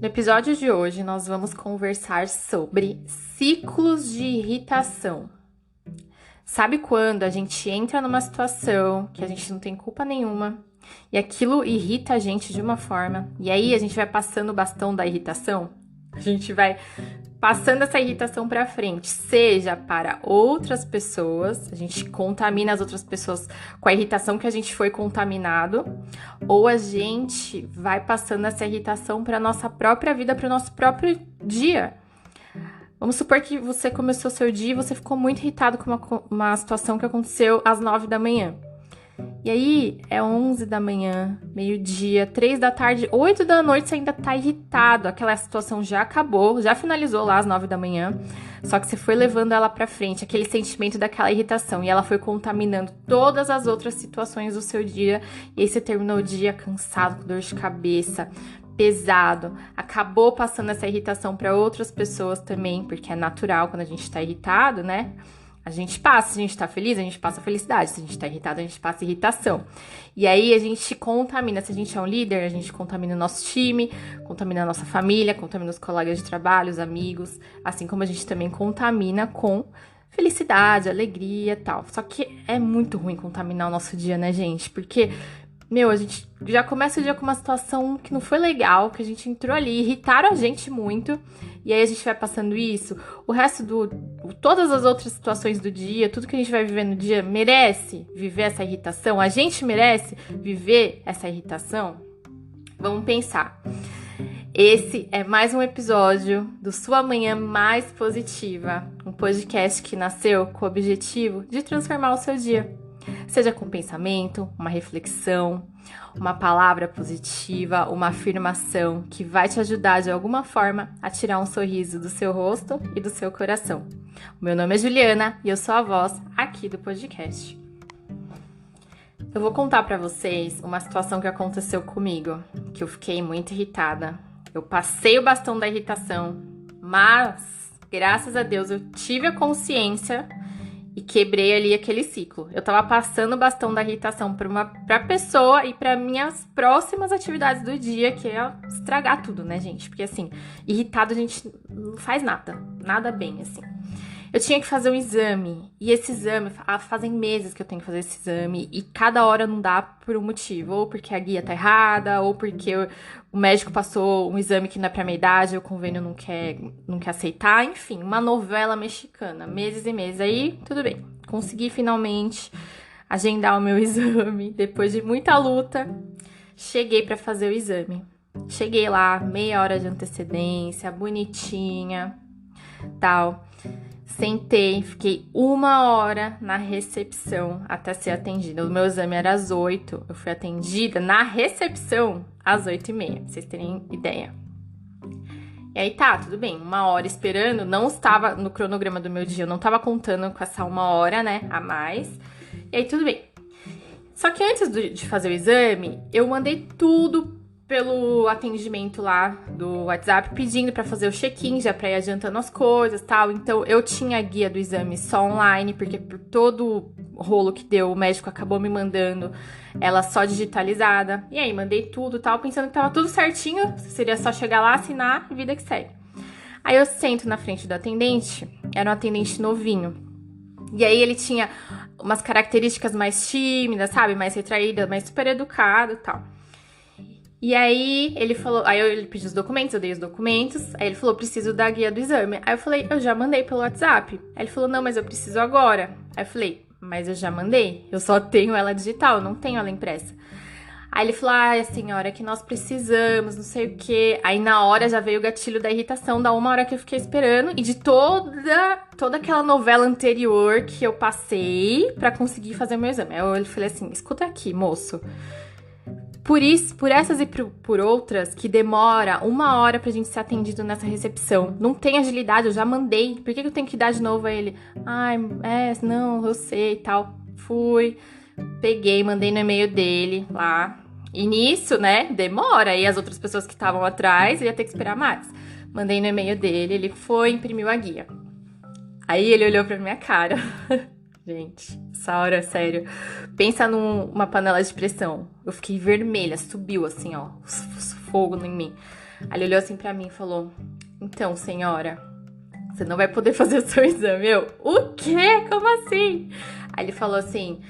No episódio de hoje, nós vamos conversar sobre ciclos de irritação. Sabe quando a gente entra numa situação que a gente não tem culpa nenhuma e aquilo irrita a gente de uma forma, e aí a gente vai passando o bastão da irritação? A gente vai passando essa irritação para frente, seja para outras pessoas, a gente contamina as outras pessoas com a irritação que a gente foi contaminado, ou a gente vai passando essa irritação para nossa própria vida, para o nosso próprio dia. Vamos supor que você começou seu dia e você ficou muito irritado com uma situação que aconteceu às 9 da manhã. E aí, é 11 da manhã, meio-dia, 3 da tarde, 8 da noite, você ainda tá irritado. Aquela situação já acabou, já finalizou lá às 9 da manhã. Só que você foi levando ela pra frente, aquele sentimento daquela irritação. E ela foi contaminando todas as outras situações do seu dia. E aí você terminou o dia cansado, com dor de cabeça, pesado. Acabou passando essa irritação pra outras pessoas também, porque é natural quando a gente tá irritado, né? A gente passa, se a gente tá feliz, a gente passa felicidade. Se a gente tá irritado, a gente passa irritação. E aí a gente contamina, se a gente é um líder, a gente contamina o nosso time, contamina a nossa família, contamina os colegas de trabalho, os amigos, assim como a gente também contamina com felicidade, alegria e tal. Só que é muito ruim contaminar o nosso dia, né, gente? Porque, a gente já começa o dia com uma situação que não foi legal, que a gente entrou ali, irritaram a gente muito, e aí a gente vai passando isso. O resto todas as outras situações do dia, tudo que a gente vai viver no dia, merece viver essa irritação? A gente merece viver essa irritação? Vamos pensar. Esse é mais um episódio do Sua Manhã Mais Positiva, um podcast que nasceu com o objetivo de transformar o seu dia. Seja com pensamento, uma reflexão, uma palavra positiva, uma afirmação que vai te ajudar de alguma forma a tirar um sorriso do seu rosto e do seu coração. O meu nome é Juliana e eu sou a voz aqui do podcast. Eu vou contar pra vocês uma situação que aconteceu comigo, que eu fiquei muito irritada. Eu passei o bastão da irritação, mas graças a Deus eu tive a consciência e quebrei ali aquele ciclo. Eu tava passando o bastão da irritação pra pessoa e pra minhas próximas atividades do dia, que é estragar tudo, né, gente? Porque, assim, irritado a gente não faz nada bem, assim. Eu tinha que fazer um exame, e esse exame, fazem meses que eu tenho que fazer esse exame, e cada hora não dá por um motivo, ou porque a guia tá errada, ou porque o médico passou um exame que não é pra minha idade, o convênio não quer aceitar, enfim, uma novela mexicana, meses e meses. Aí, tudo bem, consegui finalmente agendar o meu exame, depois de muita luta, cheguei pra fazer o exame. Cheguei lá, meia hora de antecedência, bonitinha, tal. Sentei, fiquei 1 hora na recepção até ser atendida. O meu exame era às 8, eu fui atendida na recepção às 8h30, pra vocês terem ideia. E aí tá, tudo bem, 1 hora esperando, não estava no cronograma do meu dia, eu não estava contando com essa 1 hora, né, a mais. E aí tudo bem. Só que antes de fazer o exame, eu mandei tudo pelo atendimento lá do WhatsApp, pedindo pra fazer o check-in, já pra ir adiantando as coisas e tal. Então, eu tinha a guia do exame só online, porque por todo o rolo que deu, o médico acabou me mandando ela só digitalizada. E aí, mandei tudo e tal, pensando que tava tudo certinho, seria só chegar lá, assinar e vida que segue. Aí, eu sento na frente do atendente, era um atendente novinho. E aí, ele tinha umas características mais tímidas, sabe? Mais retraída, mais super educado e tal. E aí, ele falou, ele pediu os documentos, eu dei os documentos, aí ele falou, preciso da guia do exame. Aí eu falei, eu já mandei pelo WhatsApp. Aí ele falou, não, mas eu preciso agora. Aí eu falei, mas eu já mandei, eu só tenho ela digital, não tenho ela impressa. Aí ele falou, senhora, é que nós precisamos, não sei o quê. Aí na hora já veio o gatilho da irritação, da 1 hora que eu fiquei esperando e de toda aquela novela anterior que eu passei pra conseguir fazer o meu exame. Aí eu falei assim, escuta aqui, moço. Por essas e por outras, que demora 1 hora pra gente ser atendido nessa recepção. Não tem agilidade, eu já mandei. Por que eu tenho que dar de novo a ele? Não, eu sei e tal. Fui, peguei, mandei no e-mail dele lá. E nisso, né, demora. E as outras pessoas que estavam atrás, eu ia ter que esperar mais. Mandei no e-mail dele, ele foi, imprimiu a guia. Aí ele olhou pra minha cara. Gente, essa hora, sério. Pensa numa panela de pressão. Eu fiquei vermelha, subiu assim, ó, fogo em mim. Aí ele olhou assim pra mim e falou: então, senhora, você não vai poder fazer o seu exame. Eu, o quê? Como assim? Aí ele falou assim: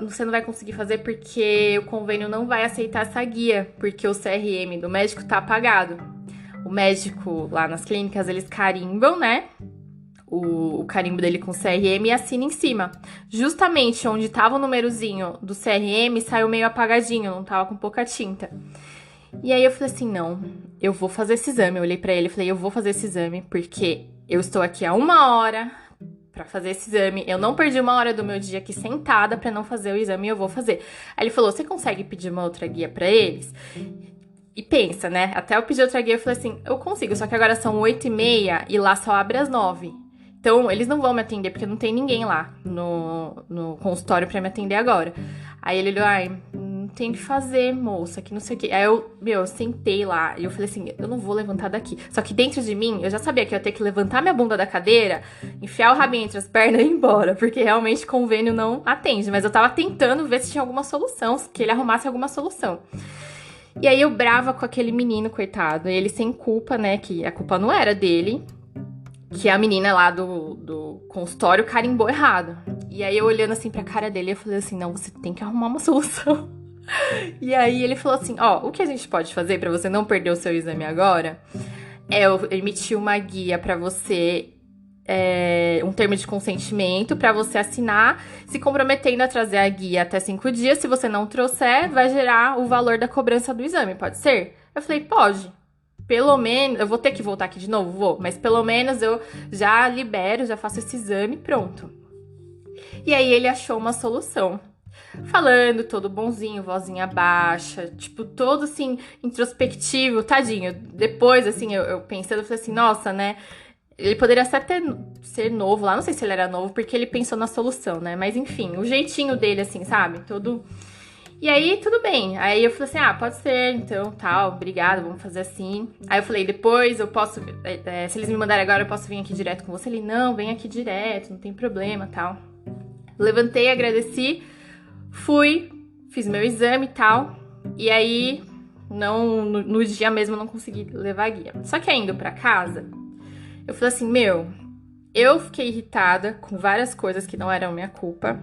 você não vai conseguir fazer porque o convênio não vai aceitar essa guia, porque o CRM do médico tá apagado. O médico lá nas clínicas, eles carimbam, né? O carimbo dele com o CRM e assina em cima. Justamente onde tava o númerozinho do CRM, saiu meio apagadinho, não tava com pouca tinta. E aí eu falei assim, não, eu vou fazer esse exame. Eu olhei pra ele e falei, eu vou fazer esse exame, porque eu estou aqui há 1 hora pra fazer esse exame. Eu não perdi 1 hora do meu dia aqui sentada pra não fazer o exame e eu vou fazer. Aí ele falou, você consegue pedir uma outra guia pra eles? E pensa, né? Até eu pedir outra guia, eu falei assim, eu consigo, só que agora são 8h30 e lá só abre às 9. Então, eles não vão me atender, porque não tem ninguém lá no consultório pra me atender agora. Aí ele olhou, ai, não tem o que fazer, moça, que não sei o quê. Aí eu sentei lá e eu falei assim, eu não vou levantar daqui. Só que dentro de mim, eu já sabia que eu ia ter que levantar minha bunda da cadeira, enfiar o rabinho entre as pernas e ir embora, porque realmente o convênio não atende. Mas eu tava tentando ver se tinha alguma solução, que ele arrumasse alguma solução. E aí eu brava com aquele menino, coitado, ele sem culpa, né, que a culpa não era dele, que a menina lá do consultório carimbou errado. E aí eu olhando assim pra cara dele, eu falei assim, não, você tem que arrumar uma solução. E aí ele falou assim, ó, o que a gente pode fazer pra você não perder o seu exame agora é eu emitir uma guia pra você, um termo de consentimento pra você assinar, se comprometendo a trazer a guia até 5 dias. Se você não trouxer, vai gerar o valor da cobrança do exame, pode ser? Eu falei, pode. Pelo menos, eu vou ter que voltar aqui de novo? Vou, mas pelo menos eu já libero, já faço esse exame, pronto. E aí ele achou uma solução. Falando todo bonzinho, vozinha baixa, tipo, todo assim, introspectivo, tadinho. Depois, assim, eu pensando, eu falei assim, nossa, né? Ele poderia até ser novo lá, não sei se ele era novo, porque ele pensou na solução, né? Mas enfim, o jeitinho dele, assim, sabe? Todo. E aí, tudo bem. Aí eu falei assim, pode ser, então, tal, obrigada, vamos fazer assim. Aí eu falei, depois eu posso, se eles me mandarem agora, eu posso vir aqui direto com você? Ele, não, vem aqui direto, não tem problema, tal. Levantei, agradeci, fui, fiz meu exame e tal. E aí, no dia mesmo, eu não consegui levar a guia. Só que aí, indo pra casa, eu falei assim, eu fiquei irritada com várias coisas que não eram minha culpa.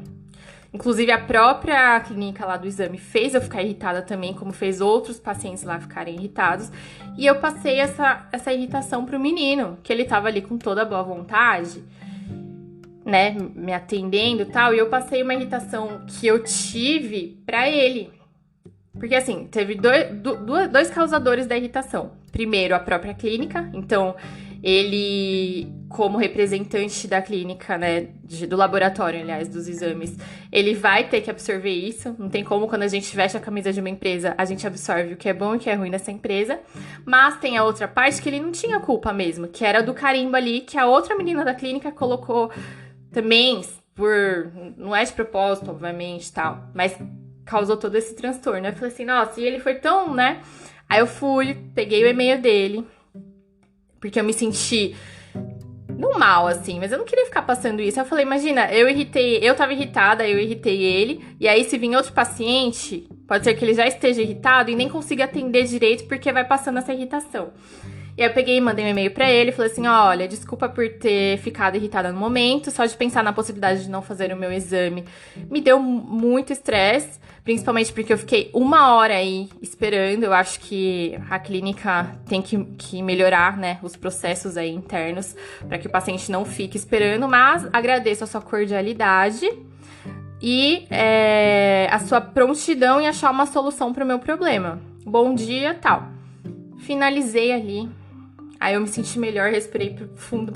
Inclusive, a própria clínica lá do exame fez eu ficar irritada também, como fez outros pacientes lá ficarem irritados. E eu passei essa irritação pro menino, que ele tava ali com toda a boa vontade, né, me atendendo e tal. E eu passei uma irritação que eu tive pra ele. Porque, assim, teve dois causadores da irritação. Primeiro, a própria clínica. Então, ele, como representante da clínica, né, do laboratório, aliás, dos exames, ele vai ter que absorver isso. Não tem como, quando a gente veste a camisa de uma empresa, a gente absorve o que é bom e o que é ruim nessa empresa. Mas tem a outra parte que ele não tinha culpa mesmo, que era do carimbo ali, que a outra menina da clínica colocou também, não é de propósito, obviamente, tal, mas causou todo esse transtorno. Eu falei assim, nossa, e ele foi tão, né? Aí eu fui, peguei o e-mail dele, porque eu me senti não mal, assim, mas eu não queria ficar passando isso. Eu falei, imagina, eu tava irritada, eu irritei ele, e aí se vir outro paciente, pode ser que ele já esteja irritado e nem consiga atender direito porque vai passando essa irritação. E aí eu peguei e mandei um e-mail pra ele, falei assim, olha, desculpa por ter ficado irritada no momento, só de pensar na possibilidade de não fazer o meu exame me deu muito estresse, principalmente porque eu fiquei 1 hora aí esperando. Eu acho que a clínica tem que melhorar, né, os processos aí internos para que o paciente não fique esperando, mas agradeço a sua cordialidade e a sua prontidão em achar uma solução para o meu problema. Bom dia, tal. Finalizei ali. Aí eu me senti melhor, respirei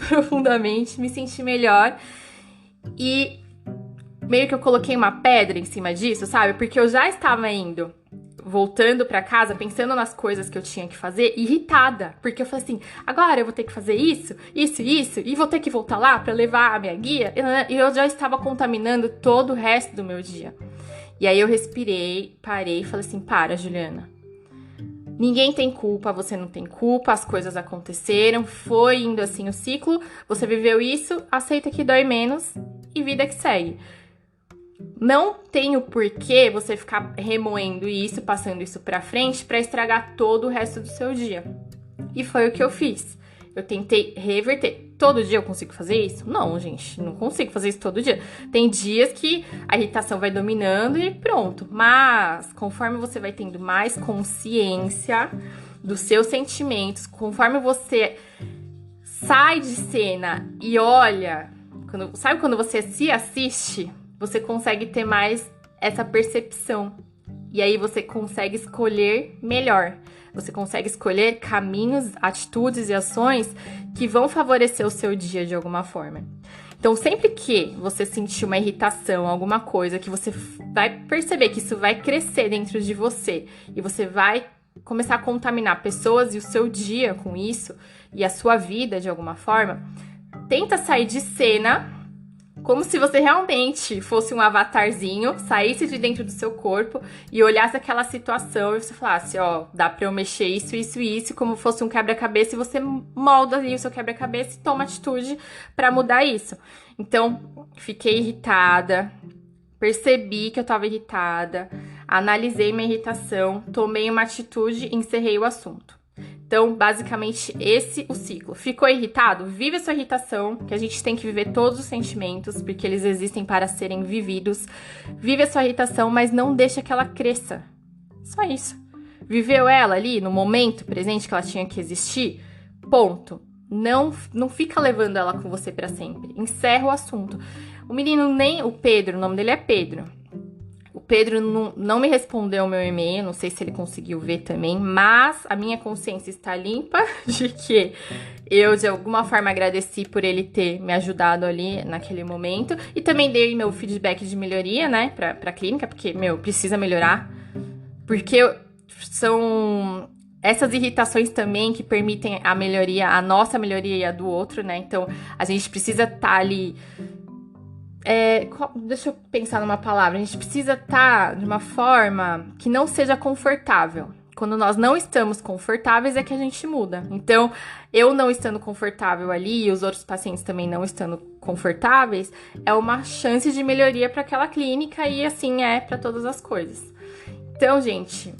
profundamente, me senti melhor. E meio que eu coloquei uma pedra em cima disso, sabe? Porque eu já estava voltando pra casa, pensando nas coisas que eu tinha que fazer, irritada. Porque eu falei assim, agora eu vou ter que fazer isso, e vou ter que voltar lá pra levar a minha guia. E eu já estava contaminando todo o resto do meu dia. E aí eu respirei, parei e falei assim, para, Juliana. Ninguém tem culpa, você não tem culpa, as coisas aconteceram, foi indo assim o ciclo, você viveu isso, aceita que dói menos e vida que segue. Não tem o porquê você ficar remoendo isso, passando isso pra frente, pra estragar todo o resto do seu dia. E foi o que eu fiz. Eu tentei reverter. Todo dia eu consigo fazer isso? Não, gente, não consigo fazer isso todo dia. Tem dias que a irritação vai dominando e pronto. Mas, conforme você vai tendo mais consciência dos seus sentimentos, conforme você sai de cena e olha, sabe quando você se assiste, você consegue ter mais essa percepção. E aí você consegue escolher melhor. Você consegue escolher caminhos, atitudes e ações que vão favorecer o seu dia de alguma forma. Então, sempre que você sentir uma irritação, alguma coisa, que você vai perceber que isso vai crescer dentro de você e você vai começar a contaminar pessoas e o seu dia com isso e a sua vida de alguma forma, tenta sair de cena como se você realmente fosse um avatarzinho, saísse de dentro do seu corpo e olhasse aquela situação e você falasse, ó, dá pra eu mexer isso, isso e isso, como fosse um quebra-cabeça, e você molda ali o seu quebra-cabeça e toma atitude pra mudar isso. Então, fiquei irritada, percebi que eu tava irritada, analisei minha irritação, tomei uma atitude e encerrei o assunto. Então, basicamente, esse o ciclo. Ficou irritado? Vive a sua irritação, que a gente tem que viver todos os sentimentos, porque eles existem para serem vividos. Vive a sua irritação, mas não deixa que ela cresça. Só isso. Viveu ela ali, no momento presente que ela tinha que existir? Ponto. Não fica levando ela com você para sempre. Encerra o assunto. O menino o Pedro, o nome dele é Pedro. O Pedro não me respondeu o meu e-mail, não sei se ele conseguiu ver também, mas a minha consciência está limpa de que eu, de alguma forma, agradeci por ele ter me ajudado ali naquele momento. E também dei meu feedback de melhoria, né, pra clínica, porque, precisa melhorar. Porque são essas irritações também que permitem a melhoria, a nossa melhoria e a do outro, né? Então, a gente precisa estar ali... deixa eu pensar numa palavra. A gente precisa estar de uma forma que não seja confortável. Quando nós não estamos confortáveis é que a gente muda. Então, eu não estando confortável ali e os outros pacientes também não estando confortáveis, é uma chance de melhoria para aquela clínica e assim é para todas as coisas. Então, gente,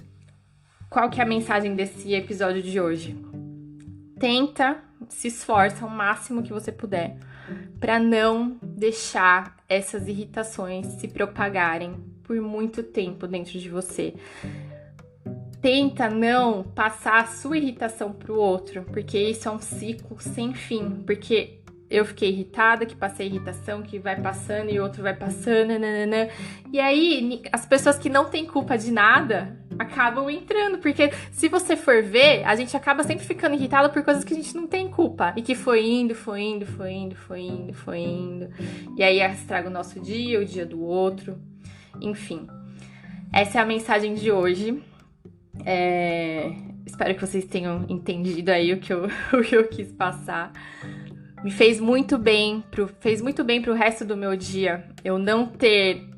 qual que é a mensagem desse episódio de hoje? Tenta, se esforça o máximo que você puder para não deixar essas irritações se propagarem por muito tempo dentro de você. Tenta não passar a sua irritação para o outro, porque isso é um ciclo sem fim. Porque eu fiquei irritada, que passei irritação, que vai passando e outro vai passando, nananã. E aí, as pessoas que não têm culpa de nada acabam entrando, porque se você for ver, a gente acaba sempre ficando irritada por coisas que a gente não tem culpa, e que foi indo. E aí estraga o nosso dia, o dia do outro, enfim. Essa é a mensagem de hoje. Espero que vocês tenham entendido aí o que eu quis passar. Me fez muito bem pro resto do meu dia eu não ter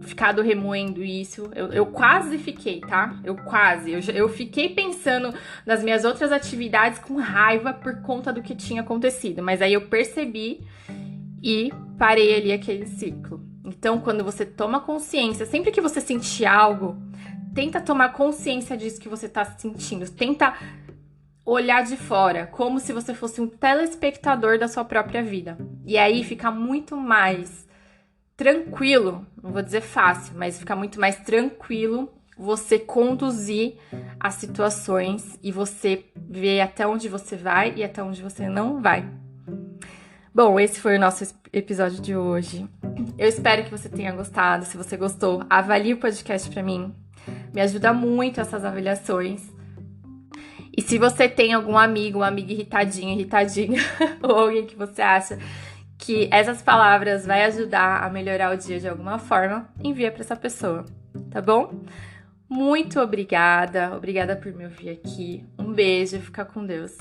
ficado remoendo isso. Eu quase fiquei, tá? Eu fiquei pensando nas minhas outras atividades com raiva por conta do que tinha acontecido. Mas aí eu percebi e parei ali aquele ciclo. Então, quando você toma consciência, sempre que você sentir algo, tenta tomar consciência disso que você tá sentindo. Tenta olhar de fora, como se você fosse um telespectador da sua própria vida. E aí fica muito mais tranquilo, não vou dizer fácil, mas fica muito mais tranquilo você conduzir as situações e você ver até onde você vai e até onde você não vai. Bom, esse foi o nosso episódio de hoje. Eu espero que você tenha gostado. Se você gostou, avalie o podcast pra mim. Me ajuda muito essas avaliações. E se você tem algum amigo, uma amiga irritadinha, ou alguém que você acha que essas palavras vai ajudar a melhorar o dia de alguma forma, envia para essa pessoa, tá bom? Muito obrigada por me ouvir aqui. Um beijo, fica com Deus.